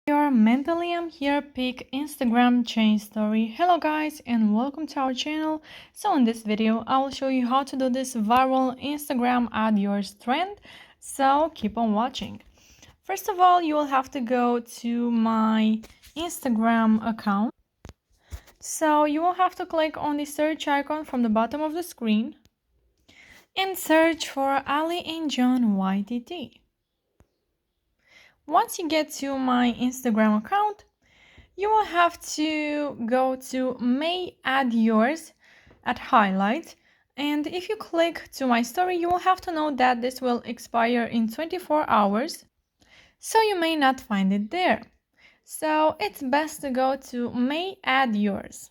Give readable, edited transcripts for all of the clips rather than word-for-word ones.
Your mentally I'm here pick Instagram change story. Hello guys and welcome to our channel. So in this video I will show you how to do this viral Instagram add yours trend. So keep on watching. First of all, you will have to go to my Instagram account. So you will have to click on the search icon from the bottom of the screen and search for Ali and John YTT. Once you get to my Instagram account, you will have to go to May Add Yours at Highlight. And if you click to my story, you will have to know that this will expire in 24 hours. So you may not find it there. So it's best to go to May Add Yours.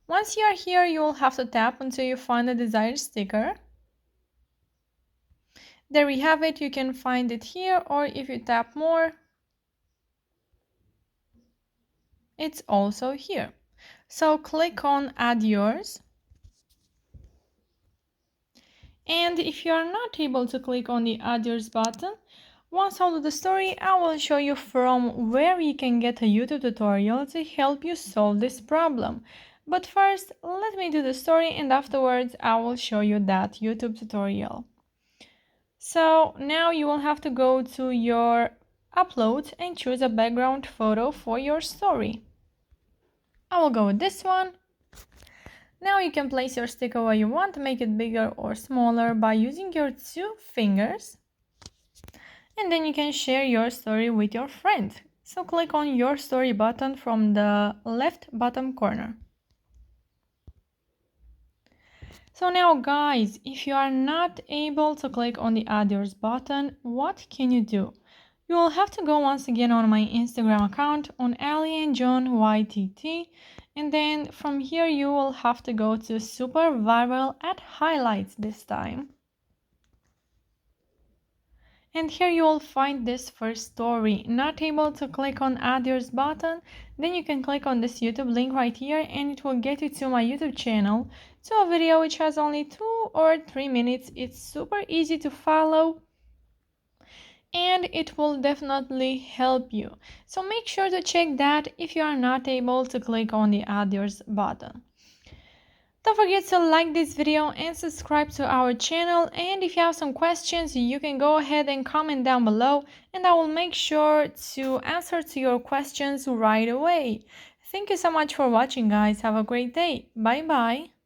Once you are here, you will have to tap until you find the desired sticker. There we have it. You can find it here, or if you tap more, it's also here. So click on Add Yours. And if you are not able to click on the Add Yours button, once out of the story, I will show you from where you can get a YouTube tutorial to help you solve this problem. But first, let me do the story and afterwards I will show you that YouTube tutorial. So now you will have to go to your upload and choose a background photo for your story. I will go with this one. Now you can place your sticker where you want, make it bigger or smaller by using your two fingers. And then you can share your story with your friend. So click on your story button from the left bottom corner. So now guys, if you are not able to click on the Add Yours button, what can you do? You will have to go once again on my Instagram account on Ali and John YTT, and then from here you will have to go to Super Viral at Highlights this time. And here you will find this first story. Not able to click on Add Yours button, then you can click on this YouTube link right here and it will get you to my YouTube channel, to a video which has only 2 or 3 minutes. It's super easy to follow and it will definitely help you. So make sure to check that if you are not able to click on the Add Yours button. Don't forget to like this video and subscribe to our channel, and if you have some questions you can go ahead and comment down below and I will make sure to answer to your questions right away. Thank you so much for watching guys. Have a great day. Bye bye.